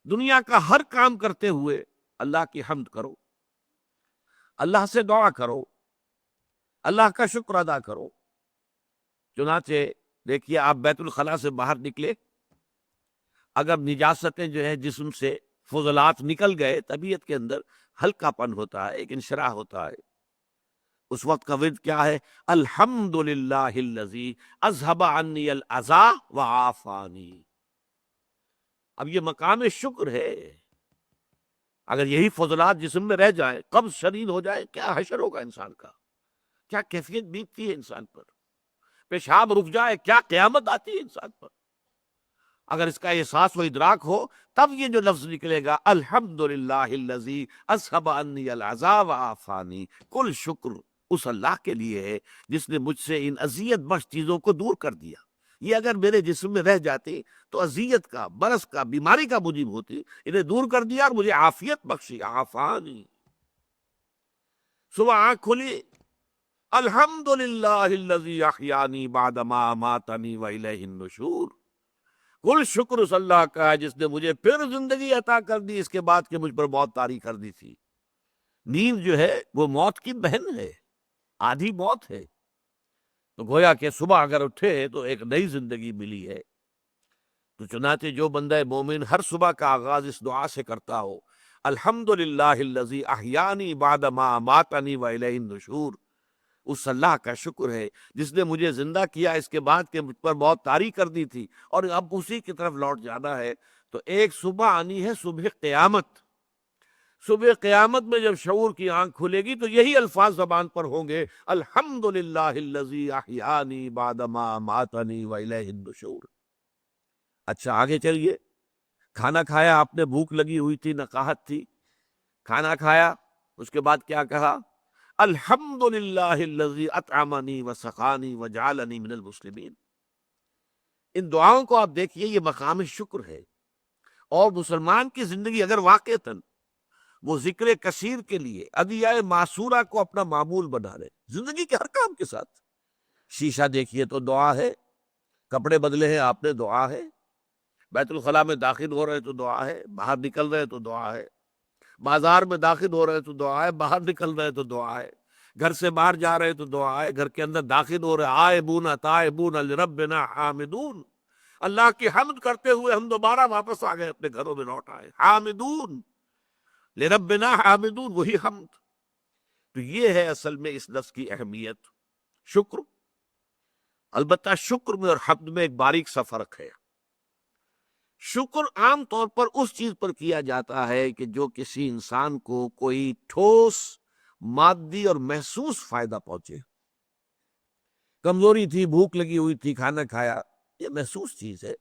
دنیا کا ہر کام کرتے ہوئے اللہ کی حمد کرو، اللہ سے دعا کرو، اللہ کا شکر ادا کرو۔ چنانچہ دیکھیے آپ بیت الخلاء سے باہر نکلے، اگر نجاستیں جو ہے جسم سے فضلات نکل گئے، طبیعت کے اندر ہلکا پن ہوتا ہے، ایک انشراح ہوتا ہے، اس وقت کا ورد کیا ہے؟ الحمدللہ الذی اذھب عنی الاذی وعافانی۔ اب یہ مقام شکر ہے، اگر یہی فضلات جسم میں رہ جائیں، قبض شدید ہو جائے، کیا حشر ہوگا انسان کا، کیا کیفیت بیتتی ہے انسان پر، پیشاب رک جائے، کیا قیامت آتی ہے انسان پر۔ اگر اس کا احساس و ادراک ہو تب یہ جو لفظ نکلے گا الحمدللہ الذی اذھب عنی الاذی وعافانی، کل شکر اس اللہ کے لیے ہے جس نے مجھ سے ان اذیت بخش چیزوں کو دور کر دیا۔ یہ اگر میرے جسم میں رہ جاتی تو اذیت کا، برس کا، بیماری کا موجب ہوتی، انہیں دور کر دیا اور مجھے عافیت بخشی، عافانی۔ صبح آنکھ کھلی، الحمدللہ الذی احیانی بعد ما اماتنی والیہ النشور، کل شکر اس اللہ کا ہے جس نے مجھے پھر زندگی عطا کر دی اس کے بعد کہ مجھ پر موت طاری کر دی تھی۔ نیند جو ہے وہ موت کی بہن ہے، آدھی موت ہے، تو گویا کہ صبح اگر اٹھے تو ایک نئی زندگی ملی ہے۔ تو چنانچہ جو بندہ مومن ہر صبح کا آغاز اس دعا سے کرتا ہو، الحمدللہ الذی احیانی بعد ما اماتنی والیہ النشور، اس اللہ کا شکر ہے جس نے مجھے زندہ کیا اس کے بعد کہ مجھ پر موت طاری کر دی تھی، اور اب اسی کی طرف لوٹ جانا ہے۔ تو ایک صبح آنی ہے، صبح قیامت۔ صبح قیامت میں جب شعور کی آنکھ کھلے گی تو یہی الفاظ زبان پر ہوں گے، الحمدللہ الذی احیانی بعد ما اماتنی والیہ النشور۔ اچھا آگے چلیے، کھانا کھایا آپ نے، بھوک لگی ہوئی تھی، نقاہت تھی، کھانا کھایا، اس کے بعد کیا کہا؟ الحمدللہ الذی اطعمنی وسقانی وجعلنی من المسلمین۔ ان دعاؤں کو آپ دیکھیے، یہ مقام شکر ہے، اور مسلمان کی زندگی اگر واقعتاً وہ ذکر کثیر کے لیے ادعیۂ معصورہ کو اپنا معمول بنا لے زندگی کے ہر کام کے ساتھ، شیشہ دیکھیے تو دعا ہے، کپڑے بدلے ہیں آپ نے، دعا ہے، بیت الخلاء میں داخل ہو رہے تو دعا ہے، باہر نکل رہے تو دعا ہے، بازار میں داخل ہو رہے تو دعا ہے، باہر نکل رہے تو دعا ہے، گھر سے باہر جا رہے تو دعا ہے، گھر کے اندر داخل ہو رہے آئبون تائبون لربنا حامدون، اللہ کی حمد کرتے ہوئے ہم دوبارہ واپس آ گئے، اپنے گھروں میں لوٹ آئے، حامدون لربنا حامدون، وہی حمد۔ تو یہ ہے اصل میں اس لفظ کی اہمیت، شکر۔ البتہ شکر میں اور حمد میں ایک باریک سا فرق ہے۔ شکر عام طور پر اس چیز پر کیا جاتا ہے کہ جو کسی انسان کو کوئی ٹھوس مادی اور محسوس فائدہ پہنچے۔ کمزوری تھی، بھوک لگی ہوئی تھی، کھانا کھایا، یہ محسوس چیز ہے،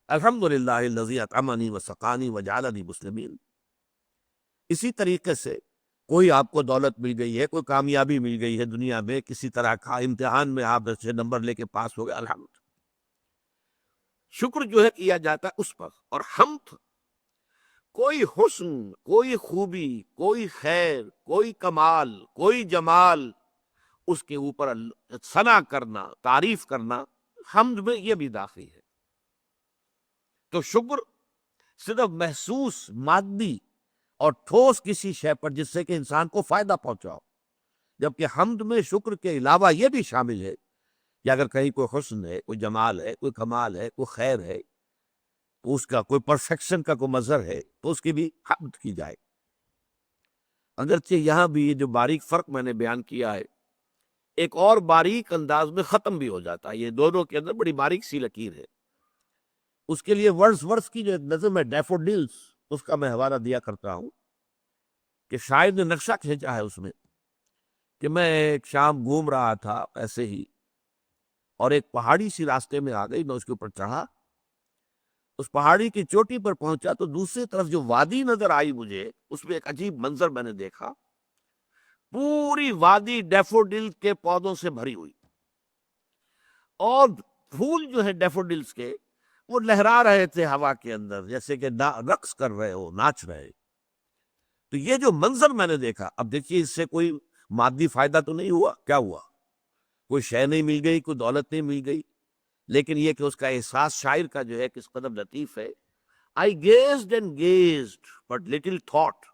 الحمدللہ الذی اطعمنی وسقانی وجعلنی مسلمین۔ اسی طریقے سے کوئی آپ کو دولت مل گئی ہے، کوئی کامیابی مل گئی ہے دنیا میں، کسی طرح کا امتحان میں آپ اچھے نمبر لے کے پاس ہو گئے، الحمد۔ شکر جو ہے کیا جاتا ہے اس پر، اور حمد کوئی حسن، کوئی خوبی، کوئی خیر، کوئی کمال، کوئی جمال، اس کے اوپر ثنا کرنا، تعریف کرنا، حمد میں یہ بھی داخل ہے۔ تو شکر صرف محسوس، مادی اور ٹھوس کسی شے پر جس سے کہ انسان کو فائدہ پہنچاؤ، جبکہ حمد میں شکر کے علاوہ یہ بھی شامل ہے یا اگر کہیں کوئی حسن ہے، کوئی جمال ہے، کوئی کمال ہے، کوئی خیر ہے، تو اس کا کوئی پرفیکشن کا کوئی مظہر ہے تو اس کی بھی حمد کی جائے۔ اگرچہ یہاں بھی یہ جو باریک فرق میں نے بیان کیا ہے ایک اور باریک انداز میں ختم بھی ہو جاتا ہے، یہ دونوں کے اندر بڑی باریک سی لکیر ہے۔ اس کے لیے ورڈز کی جو ایک نظم ہے ڈیفوڈلز، اس کا میں حوالہ دیا کرتا ہوں کہ شاعر نے نقشہ کھینچا ہے اس میں کہ میں ایک شام گھوم رہا تھا ایسے ہی، اور ایک پہاڑی سی راستے میں آ گئی، میں اس کے اوپر چڑھا، اس پہاڑی کی چوٹی پر پہنچا تو دوسری طرف جو وادی نظر آئی مجھے، اس میں ایک عجیب منظر میں نے دیکھا، پوری وادی ڈیفوڈل کے پودوں سے بھری ہوئی، اور پھول جو ہے ڈیفوڈلز کے وہ لہرا رہے تھے ہوا کے اندر جیسے کہ رقص کر رہے ہو، ناچ رہے۔ تو یہ جو منظر میں نے دیکھا، اب دیکھیے اس سے کوئی مادی فائدہ تو نہیں ہوا، کیا ہوا؟ کوئی شے نہیں مل گئی، کوئی دولت نہیں مل گئی، لیکن یہ کہ اس کا احساس شاعر کا جو ہے کس قدر لطیف ہے۔ I gazed and gazed, but little thought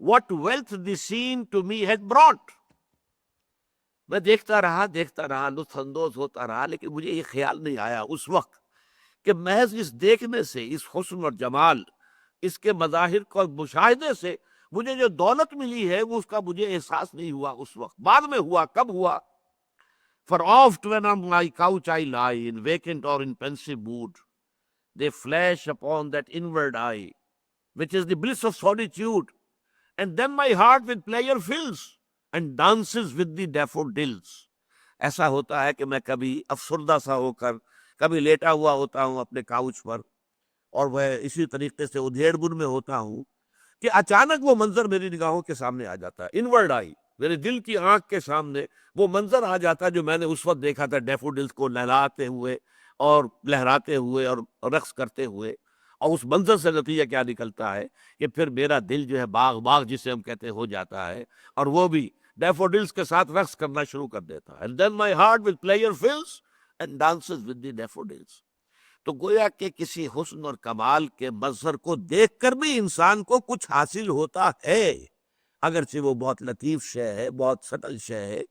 what wealth the scene to me had brought۔ میں دیکھتا رہا، لطف اندوز ہوتا رہا، لیکن مجھے یہ خیال نہیں آیا اس وقت کہ محض اس دیکھنے سے، اس حسن اور جمال، اس کے مظاہر کو مشاہدے سے مجھے جو دولت ملی ہے وہ اس کا مجھے احساس نہیں ہوا اس وقت، بعد میں ہوا۔ کب ہوا؟ For oft when on my couch I lie, in vacant or in pensive mood, they flash upon that inward eye, which is the bliss of solitude, and then my heart with pleasure fills, and dances with the daffodils۔ ایسا ہوتا ہے کہ میں کبھی افسردہ سا ہو کر کبھی لیٹا ہوا ہوتا ہوں اپنے کاؤچ پر، اور وہ اسی طریقے سے ادھیڑ بن میں ہوتا ہوں کہ اچانک وہ منظر میری نگاہوں کے سامنے آ جاتا ہے، انورڈ آئی، میرے دل کی آنکھ کے سامنے وہ منظر آ جاتا ہے جو میں نے اس وقت دیکھا تھا ڈیفوڈلز کو لہلاتے ہوئے اور لہراتے ہوئے اور رقص کرتے ہوئے۔ اور اس منظر سے نتیجہ کیا نکلتا ہے کہ پھر میرا دل جو ہے باغ جسے ہم کہتے ہیں ہو جاتا ہے، اور وہ بھی ڈیفوڈلز کے ساتھ رقص کرنا شروع کر دیتا ہے۔ And then my heart with pleasure fills and dances with the daffodils۔ تو گویا کہ کسی حسن اور کمال کے منظر کو دیکھ کر بھی انسان کو کچھ حاصل ہوتا ہے، اگرچہ وہ بہت لطیف شے ہے، بہت سٹل شے ہے،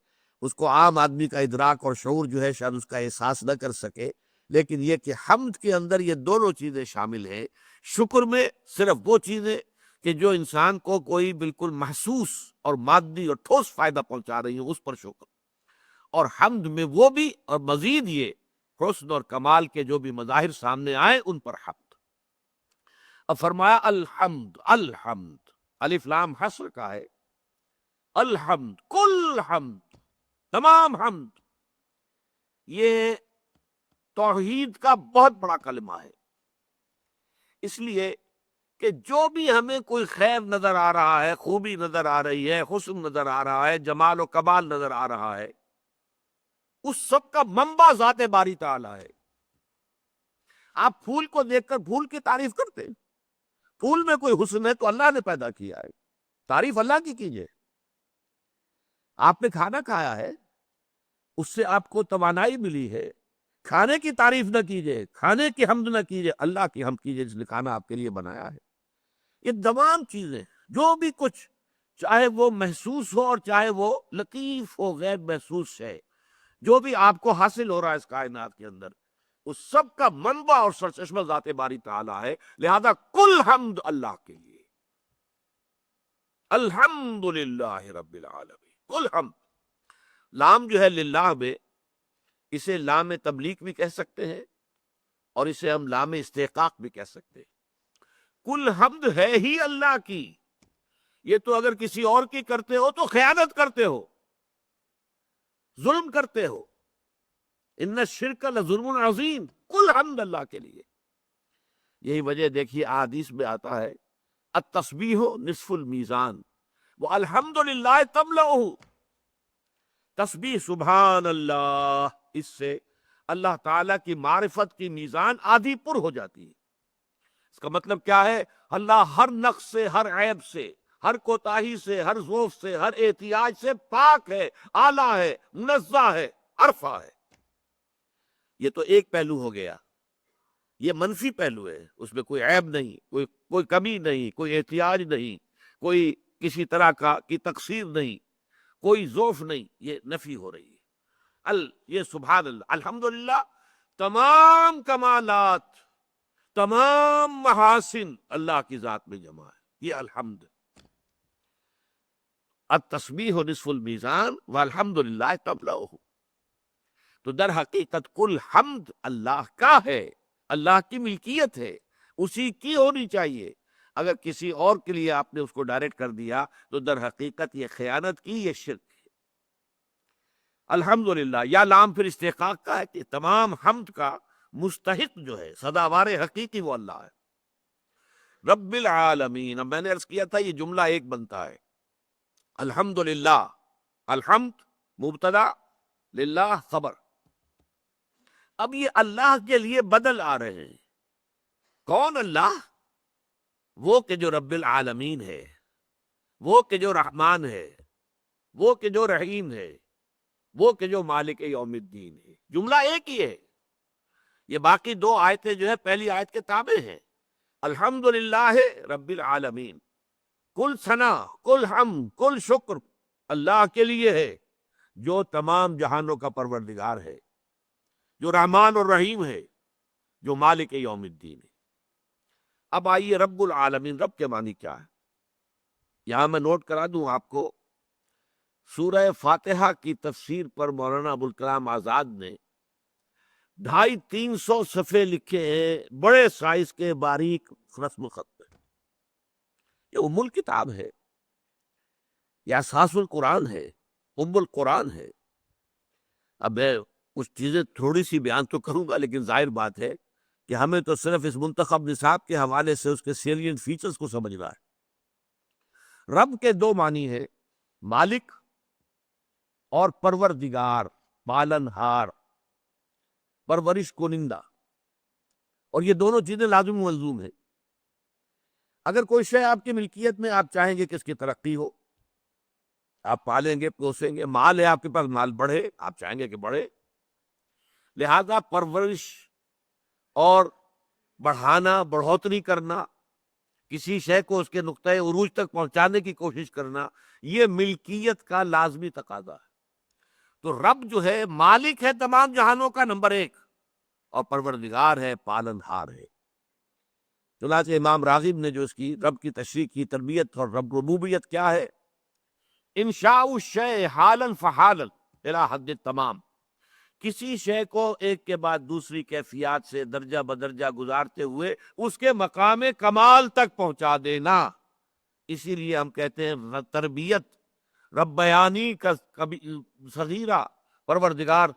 اس کو عام آدمی کا ادراک اور شعور جو ہے شاید اس کا احساس نہ کر سکے، لیکن یہ کہ حمد کے اندر یہ دونوں چیزیں شامل ہیں۔ شکر میں صرف وہ چیزیں کہ جو انسان کو کوئی بالکل محسوس اور مادی اور ٹھوس فائدہ پہنچا رہی ہیں اس پر شکر، اور حمد میں وہ بھی، اور مزید یہ حسن اور کمال کے جو بھی مظاہر سامنے آئے ان پر حمد۔ اب فرمایا الحمد، الحمد الف لام حسر کا ہے، الحمد، کل حمد، تمام حمد، یہ توحید کا بہت بڑا کلمہ ہے، اس لیے کہ جو بھی ہمیں کوئی خیر نظر آ رہا ہے، خوبی نظر آ رہی ہے، حسن نظر آ رہا ہے، جمال و کمال نظر آ رہا ہے، اس سب کا منبع ذات باری تعالی ہے۔ آپ پھول کو دیکھ کر پھول کی تعریف کرتے ہیں، پھول میں کوئی حسن ہے تو اللہ نے پیدا کیا ہے، تعریف اللہ کی کیجئے۔ آپ نے کھانا کھایا ہے، اس سے آپ کو توانائی ملی ہے، کھانے کی تعریف نہ کیجئے، کھانے کی حمد نہ کیجئے، اللہ کی حمد کیجئے جس نے کھانا آپ کے لیے بنایا ہے۔ یہ تمام چیزیں جو بھی کچھ، چاہے وہ محسوس ہو اور چاہے وہ لطیف ہو، غیر محسوس ہے، جو بھی آپ کو حاصل ہو رہا ہے اس کائنات کے اندر، اس سب کا منبع اور سرچشمہ ذات باری تعالیٰ ہے، لہذا کل حمد اللہ کے لیے۔ الحمد للہ رب العالمین، کل حمد۔ لام جو ہے للہ میں، اسے لام تبلیغ بھی کہہ سکتے ہیں اور اسے ہم لام استحقاق بھی کہہ سکتے ہیں۔ کل حمد ہے ہی اللہ کی، یہ تو اگر کسی اور کی کرتے ہو تو خیانت کرتے ہو، ظلم کرتے ہو، ان الشرک لظلم عظیم، کل حمد اللہ کے لیے۔ یہی وجہ دیکھیے احادیث میں آتا ہے التسبیح نصف المیزان والحمدللہ تملأہ، تسبیح سبحان اللہ، اس سے اللہ تعالیٰ کی معرفت کی میزان آدھی پر ہو جاتی ہے۔ اس کا مطلب کیا ہے؟ اللہ ہر نقص سے، ہر عیب سے، ہر کوتاہی سے، ہر ضعف سے، ہر احتیاج سے پاک ہے، اعلیٰ ہے، منزہ ہے، عرفہ ہے۔ یہ تو ایک پہلو ہو گیا، یہ منفی پہلو ہے، اس میں کوئی عیب نہیں، کوئی کمی نہیں، کوئی احتیاج نہیں، کوئی کسی طرح کی تقصیر نہیں، کوئی ضعف نہیں، یہ نفی ہو رہی ہے۔ یہ سبحان اللہ، الحمدللہ تمام کمالات، تمام محاسن اللہ کی ذات میں جمع ہے، یہ الحمد۔ التسبیح نصف المیزان والحمدللہ تملأہ۔ تو در حقیقت کل حمد اللہ کا ہے، اللہ کی ملکیت ہے، اسی کی ہونی چاہیے۔ اگر کسی اور کے لیے آپ نے اس کو ڈائریکٹ کر دیا تو در حقیقت یہ خیانت کی، یہ شرک ہے۔ الحمدللہ یا لام پھر استحقاق کا ہے کہ تمام حمد کا مستحق جو ہے، سزاوار حقیقی وہ اللہ ہے، رب العالمین۔ اب میں نے عرض کیا تھا یہ جملہ ایک بنتا ہے، الحمدللہ، الحمد مبتدا، للہ خبر۔ اب یہ اللہ کے لیے بدل آ رہے ہیں۔ کون اللہ؟ وہ کہ جو رب العالمین ہے، وہ کہ جو رحمان ہے، وہ کہ جو رحیم ہے، وہ کہ جو مالک یوم الدین ہے۔ جملہ ایک ہی ہے۔ یہ باقی دو آیتیں جو ہے پہلی آیت کے تابع ہیں۔ الحمدللہ رب العالمین، کل ثنا، کل حمد، کل شکر اللہ کے لیے ہے جو تمام جہانوں کا پروردگار ہے، جو رحمان اور رحیم ہے، جو مالک یوم الدین ہے۔ اب آئیے رب العالمین، رب کے معنی کیا ہے؟ یہاں میں نوٹ کرا دوں آپ کو، سورہ فاتحہ کی تفسیر پر مولانا ابوالکلام آزاد نے 250-300 صفحے لکھے ہیں، بڑے سائز کے باریک رسم الخط میں۔ یہ ام الکتاب ہے، یہ اساس القرآن ہے، ام القرآن ہے۔ اب میں کچھ چیزیں تھوڑی سی بیان تو کروں گا، لیکن ظاہر بات ہے کہ ہمیں تو صرف اس منتخب نصاب کے حوالے سے اس کے سیلینٹ فیچرز کو سمجھنا ہے۔ رب کے دو معنی ہیں، مالک اور پروردگار، پالن ہار، پرورش کنندہ، اور یہ دونوں چیزیں لازم و ملزوم ہیں۔ اگر کوئی شے آپ کی ملکیت میں، آپ چاہیں گے کہ اس کی ترقی ہو، آپ پالیں گے، پوسیں گے، مال ہے آپ کے پاس، مال بڑھے، آپ چاہیں گے کہ بڑھے، لہذا پرورش اور بڑھانا، بڑھوتری کرنا، کسی شے کو اس کے نقطۂ عروج تک پہنچانے کی کوشش کرنا، یہ ملکیت کا لازمی تقاضا ہے۔ تو رب جو ہے مالک ہے تمام جہانوں کا، نمبر ایک، اور پروردگار ہے، پالن ہار ہے۔ چنانچہ امام راغب نے جو اس کی رب کی تشریح کی، تربیت اور رب ربوبیت کیا ہے، انشاء الشیء حالا فحالا الی حد تمام، کسی شے کو ایک کے بعد دوسری کیفیات سے درجہ بدرجہ گزارتے ہوئے اس کے مقام کمال تک پہنچا دینا۔ اسی لیے ہم کہتے ہیں تربیت، ربیانی کا صغیرہ، پروردگار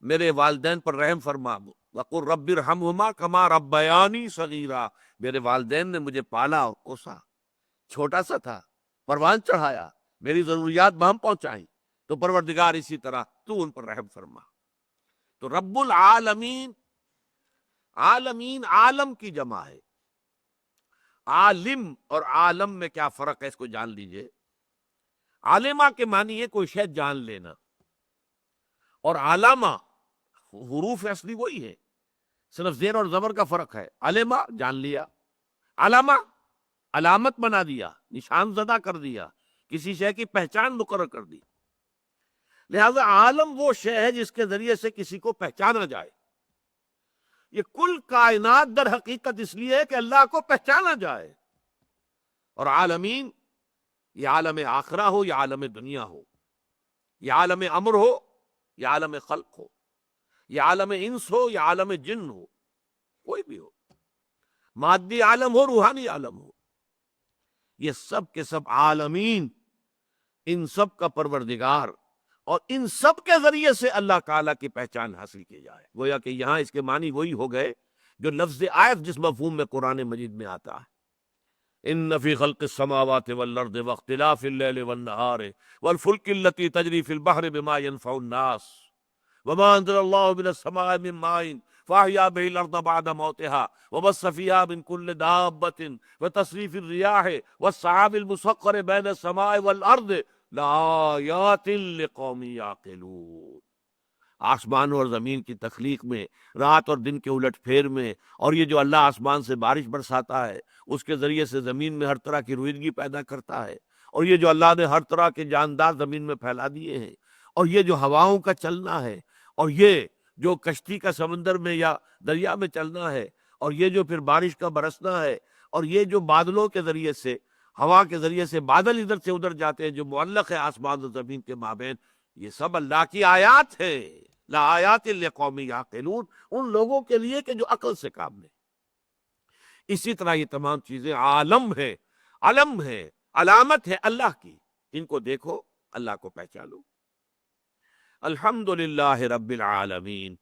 میرے والدین پر رحم فرما، وقل رب ارحمہما کما ربیانی صغیرہ، میرے والدین نے مجھے پالا اور کوسا، چھوٹا سا تھا، پروان چڑھایا، میری ضروریات بہم پہنچائیں، تو پروردگار اسی طرح تو ان پر رحم فرما۔ تو رب العالمین، عالمین عالم کی جمع ہے۔ عالم اور عالم میں کیا فرق ہے، اس کو جان لیجئے۔ عالمہ کے معنی ہے کوئی شے جان لینا، اور علامہ حروف اصلی وہی ہے، صرف زیر اور زبر کا فرق ہے۔ علمہ جان لیا، علامہ علامت بنا دیا، نشان زدہ کر دیا، کسی شے کی پہچان مقرر کر دی۔ لہذا عالم وہ شے ہے جس کے ذریعے سے کسی کو پہچانا جائے۔ یہ کل کائنات در حقیقت اس لیے ہے کہ اللہ کو پہچانا جائے۔ اور عالمین، یہ عالم آخرہ ہو یا عالم دنیا ہو، یہ عالم امر ہو یا عالم خلق ہو، یہ عالم انس ہو یا عالم جن ہو، کوئی بھی ہو، مادی عالم ہو، روحانی عالم ہو، یہ سب کے سب عالمین، ان سب کا پروردگار، اور ان سب کے ذریعے سے اللہ تعالیٰ کی پہچان حاصل کی جائے۔ گویا کہ یہاں اس کے معنی وہی ہو گئے جو لفظ آیت جس مفہوم میں قرآن مجید میں آتا ہے، ان فی خلق السماوات والارض واختلاف اللیل والنہار والفلک التی تجری فی البحر بما ینفع الناس وما انزل اللہ من السماء من ماء فاحیا به الارض بعد موتها وبث فیہا من کل دابۃ وتصریف الریاح والسحاب المسخر بین السماء والارض لآیات لقوم یعقلون۔ آسمان اور زمین کی تخلیق میں، رات اور دن کے الٹ پھیر میں، اور یہ جو اللہ آسمان سے بارش برساتا ہے، اس کے ذریعے سے زمین میں ہر طرح کی رویدگی پیدا کرتا ہے، اور یہ جو اللہ نے ہر طرح کے جاندار زمین میں پھیلا دیے ہیں، اور یہ جو ہواؤں کا چلنا ہے، اور یہ جو کشتی کا سمندر میں یا دریا میں چلنا ہے، اور یہ جو پھر بارش کا برسنا ہے، اور یہ جو بادلوں کے ذریعے سے، ہوا کے ذریعے سے بادل ادھر سے ادھر جاتے ہیں، جو معلق ہے آسمان و زمین کے مابین، یہ سب اللہ کی آیات ہے۔ لآیات لقوم یعقلون، ان لوگوں کے لیے کہ جو عقل سے کام لیں۔ اسی طرح یہ تمام چیزیں عالم ہے، علم ہے، علامت ہے اللہ کی، ان کو دیکھو، اللہ کو پہچانو۔ الحمد للہ رب العالمین۔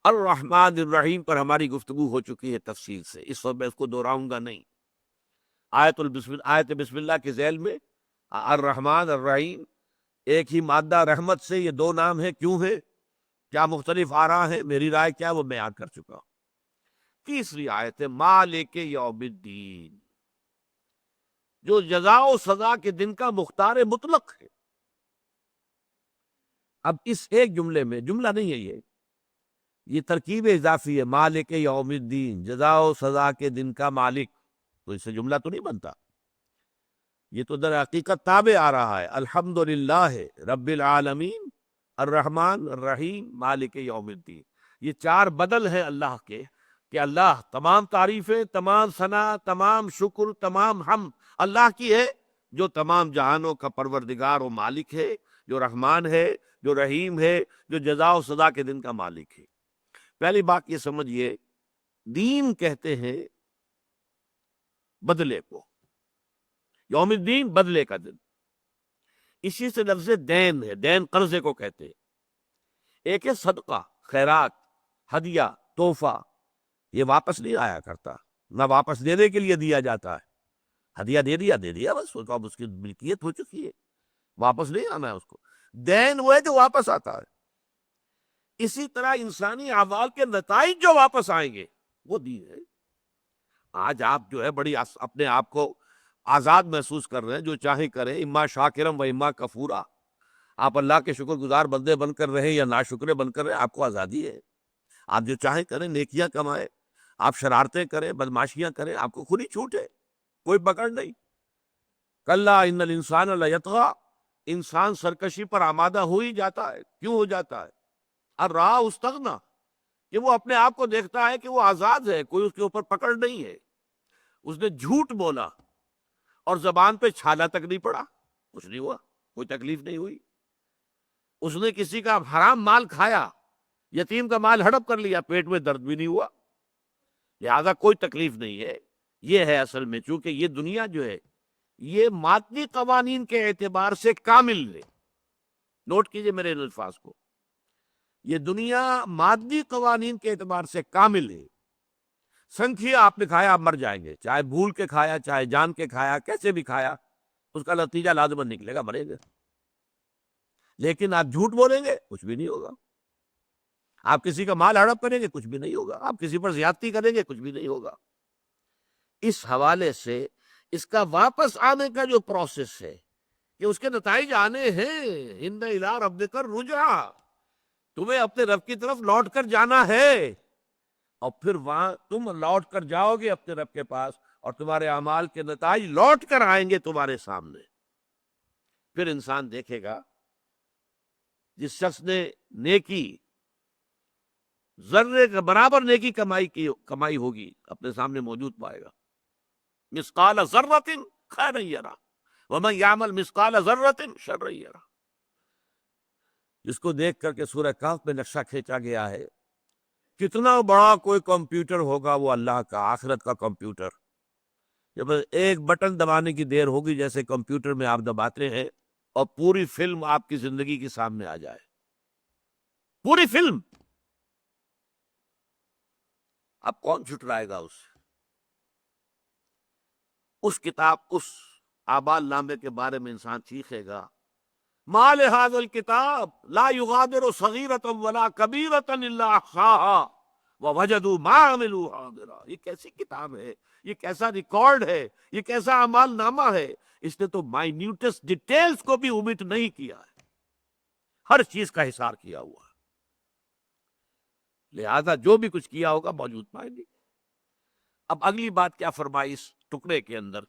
الرحمن الرحیم پر ہماری گفتگو ہو چکی ہے تفصیل سے، اس وقت میں اس کو دہراؤں گا نہیں۔ آیت بسم اللہ کے ذیل میں الرحمن الرحیم، ایک ہی مادہ رحمت سے یہ دو نام ہیں، کیوں ہے، کیا مختلف آراء ہیں، میری رائے کیا وہ بیان کر چکا ہوں۔ تیسری آیت ہے مالک یوم الدین، جو جزا و سزا کے دن کا مختار مطلق ہے۔ اب اس ایک جملے میں، جملہ نہیں ہے یہ ترکیب اضافی ہے، مالک یوم الدین، جزا و سزا کے دن کا مالک، تو اس سے جملہ تو نہیں بنتا، یہ تو در حقیقت تابع آ رہا ہے۔ الحمدللہ رب العالمین، الرحمن الرحیم، مالک یوم الدین، یہ چار بدل ہیں اللہ کے، کہ اللہ تمام تعریفیں، تمام ثنا، تمام شکر، تمام حمد اللہ کی ہے، جو تمام جہانوں کا پروردگار و مالک ہے، جو رحمان ہے، جو رحیم ہے، جو جزا و سزا کے دن کا مالک ہے۔ پہلی بات یہ سمجھیے، دین کہتے ہیں بدلے کو، یوم الدین بدلے کا دن، اسی سے لفظ دین ہے، دین قرضے کو کہتے ہیں۔ ایک ہے صدقہ، خیرات، ہدیہ، تحفہ، یہ واپس نہیں آیا کرتا، نہ واپس دینے کے لیے دیا جاتا ہے، ہدیہ دے دیا بس، وہ تو اب اس کی ملکیت ہو چکی ہے، واپس نہیں آنا ہے اس کو۔ دین وہ ہے جو واپس آتا ہے۔ اسی طرح انسانی اعمال کے نتائج جو واپس آئیں گے وہ دین ہے۔ آج آپ جو ہے بڑی اپنے آپ کو آزاد محسوس کر رہے ہیں، جو چاہیں کریں، اما شاکرم و اما کفورا، آپ اللہ کے شکر گزار بندے بن کر رہیں یا ناشکرے بن کر رہیں، آپ کو آزادی ہے، آپ جو چاہیں کریں، نیکیاں کمائیں، آپ شرارتیں کریں، بدماشیاں کریں، آپ کو کھلی چھوٹ ہے، کوئی پکڑ نہیں۔ کلا ان الانسان لیطغی، انسان سرکشی پر آمادہ ہو ہی جاتا ہے، کیوں ہو جاتا ہے؟ الرآ استغنی، کہ وہ اپنے آپ کو دیکھتا ہے کہ وہ آزاد ہے، کوئی اس کے اوپر پکڑ نہیں ہے۔ اس نے جھوٹ بولا اور زبان پہ چھالا تک نہیں پڑا، کچھ نہیں ہوا، کوئی تکلیف نہیں ہوئی۔ اس نے کسی کا حرام مال کھایا، یتیم کا مال ہڑپ کر لیا، پیٹ میں درد بھی نہیں ہوا، لہذا کوئی تکلیف نہیں ہے۔ یہ ہے اصل میں، چونکہ یہ دنیا جو ہے یہ مادی قوانین کے اعتبار سے کامل ہے، نوٹ کیجئے میرے ان الفاظ کو، یہ دنیا مادی قوانین کے اعتبار سے کامل ہے۔ سنکھیا آپ نے کھایا، آپ مر جائیں گے، چاہے بھول کے کھایا، چاہے جان کے کھایا، کیسے بھی کھایا، اس کا نتیجہ لازماً نکلے گا، مرے گا۔ لیکن آپ جھوٹ بولیں گے، کچھ بھی نہیں ہوگا۔ آپ کسی کا مال ہڑپ کریں گے، کچھ بھی نہیں ہوگا۔ آپ کسی پر زیادتی کریں گے، کچھ بھی نہیں ہوگا۔ اس حوالے سے اس کا واپس آنے کا جو پروسیس ہے، کہ اس کے نتائج آنے ہیں، ان الی ربک الرجعی، تمہیں اپنے رب کی طرف لوٹ کر جانا ہے، اور پھر وہاں تم لوٹ کر جاؤ گے اپنے رب کے پاس، اور تمہارے اعمال کے نتائج لوٹ کر آئیں گے تمہارے سامنے۔ پھر انسان دیکھے گا، جس شخص نے نیکی ذرے کے برابر نیکی کمائی ہوگی، اپنے سامنے موجود پائے گا، مثقال ذرۃ خیرا یرا ومن یعمل مثقال ذرۃ شرا یرا، جس کو دیکھ کر کے سورہ کہف میں نقشہ کھینچا گیا ہے، کتنا بڑا کوئی کمپیوٹر ہوگا وہ اللہ کا، آخرت کا کمپیوٹر، جب ایک بٹن دبانے کی دیر ہوگی، جیسے کمپیوٹر میں آپ دباتے ہیں اور پوری فلم آپ کی زندگی کے سامنے آ جائے، پوری فلم، اب کون چھٹلائے گا اس کتاب، اس اعمال نامے کے بارے میں انسان چیخے گا، ما لہذا الکتاب لا یغادر صغیرۃ ولا کبیرۃ الا احصاها ووجدوا ما عملوا حاضرا، یہ کیسی کتاب ہے، یہ کیسا ریکارڈ ہے، یہ کیسا اعمال نامہ ہے، اس نے تو مائنیوٹس ڈیٹیلز کو بھی اومٹ نہیں کیا ہے، ہر چیز کا حساب کیا ہوا ہے، لہذا جو بھی کچھ کیا ہوگا موجود پائیں گے۔ اب اگلی بات کیا فرمائی اس ٹکڑے کے اندر،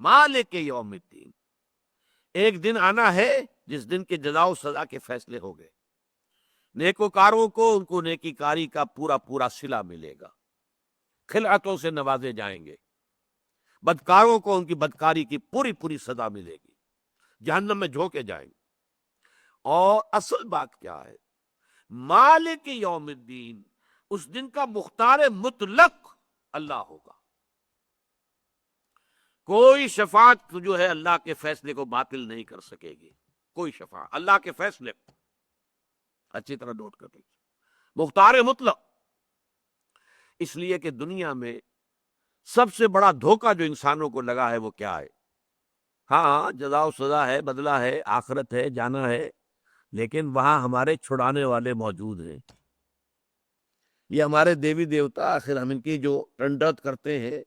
مالک یوم الدین، ایک دن آنا ہے جس دن کے جزا و سزا کے فیصلے ہو گئے، نیکوکاروں کو ان کو نیکی کاری کا پورا پورا صلہ ملے گا، خلعتوں سے نوازے جائیں گے، بدکاروں کو ان کی بدکاری کی پوری پوری سزا ملے گی، جہنم میں جھونکے جائیں گے۔ اور اصل بات کیا ہے؟ مالک یوم الدین، اس دن کا مختار مطلق اللہ ہوگا۔ کوئی شفاعت جو ہے اللہ کے فیصلے کو باطل نہیں کر سکے گی، کوئی شفاعت اللہ کے فیصلے کو، اچھی طرح نوٹ کر لیجیے، مختار مطلق۔ اس لیے کہ دنیا میں سب سے بڑا دھوکہ جو انسانوں کو لگا ہے وہ کیا ہے؟ ہاں جزا و سزا ہے، بدلہ ہے، آخرت ہے، جانا ہے، لیکن وہاں ہمارے چھڑانے والے موجود ہیں۔ یہ ہمارے دیوی دیوتا، آخر ہم ان کی جو ٹنڈت کرتے ہیں،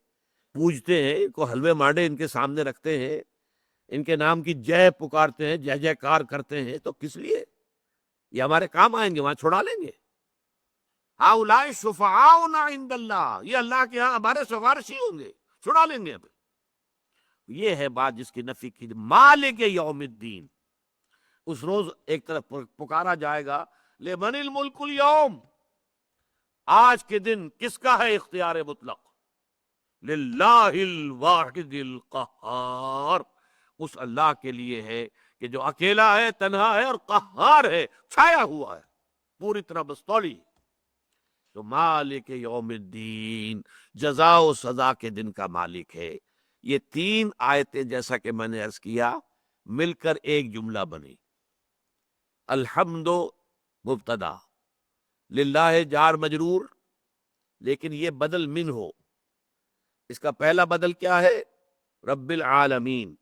پوجتے ہیں، ان کو حلوے مانڈے ان کے سامنے رکھتے ہیں، ان کے نام کی جے پکارتے ہیں، جے جے کار کرتے ہیں، تو کس لیے؟ یہ ہمارے کام آئیں گے، وہاں چھڑا لیں گے۔ ہؤلاء شفعاؤنا عند اللہ، یہ اللہ کے ہاں ہمارے سفارشی ہوں گے، چھڑا لیں گے ہمیں۔ یہ ہے بات جس کی نفی کی، مالک یوم الدین۔ اس روز ایک طرف پکارا جائے گا لمن الملک اليوم، آج کے دن کس کا ہے اختیار مطلق؟ للہ الواحد القہار، اس اللہ کے لیے ہے کہ جو اکیلا ہے، تنہا ہے اور قہار ہے، چھایا ہوا ہے پوری طرح بستولی۔ تو مالک یوم الدین، جزا و سزا کے دن کا مالک ہے۔ یہ تین آیتیں جیسا کہ میں نے عرض کیا مل کر ایک جملہ بنی۔ الحمد مبتدا، للہ جار مجرور، لیکن یہ بدل من ہو۔ اس کا پہلا بدل کیا ہے؟ رب العالمین،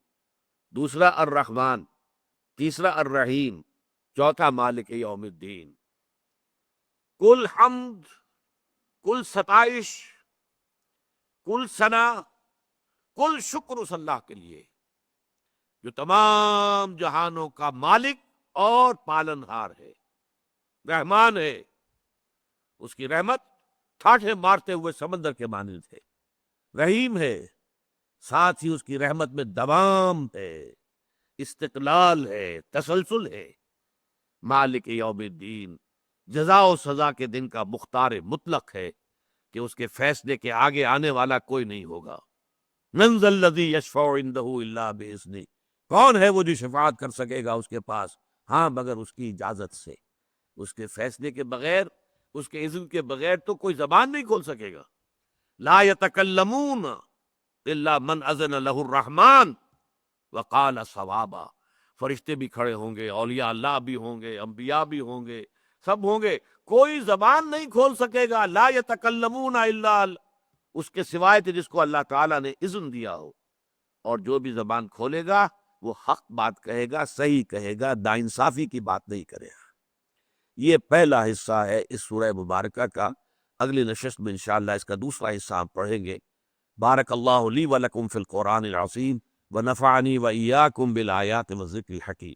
دوسرا الرحمن، تیسرا الرحیم، چوتھا مالک یوم الدین۔ کل حمد، کل ستائش، کل ثنا، کل شکر اس اللہ کے لیے جو تمام جہانوں کا مالک اور پالنہار ہے، رحمان ہے۔ اس کی رحمت ٹھاٹھے مارتے ہوئے سمندر کے مانند ہے، رحیم ہے، ساتھ ہی اس کی رحمت میں دوام ہے، استقلال ہے، تسلسل ہے۔ مالک یوم الدین، جزا و سزا کے دن کا مختار مطلق ہے کہ اس کے فیصلے کے آگے آنے والا کوئی نہیں ہوگا۔ من ذا الذی یشفع عندہ الا باذنہ، کون ہے وہ جو شفاعت کر سکے گا اس کے پاس؟ ہاں مگر اس کی اجازت سے، اس کے فیصلے کے بغیر، اس کے اذن کے بغیر تو کوئی زبان نہیں کھول سکے گا۔ لا یتکلمون الا من اذن لہ الرحمن وقال صوابا، فرشتے بھی کھڑے ہوں گے، اولیاء اللہ بھی ہوں گے، انبیاء بھی ہوں گے، سب ہوں گے، کوئی زبان نہیں کھول سکے گا۔ لا یتکلمون الا اس کے سوائے کہ جس کو اللہ تعالیٰ نے اذن دیا ہو، اور جو بھی زبان کھولے گا وہ حق بات کہے گا، صحیح کہے گا، ناانصافی کی بات نہیں کرے گا۔ یہ پہلا حصہ ہے اس سورہ مبارکہ کا۔ اگلی نشست میں انشاءاللہ اس کا دوسرا حصہ ہم پڑھیں گے۔ بارک اللہ لی ولکم فی القرآن العظیم ونفعنی وإیاکم بالآیات والذکر الحکیم۔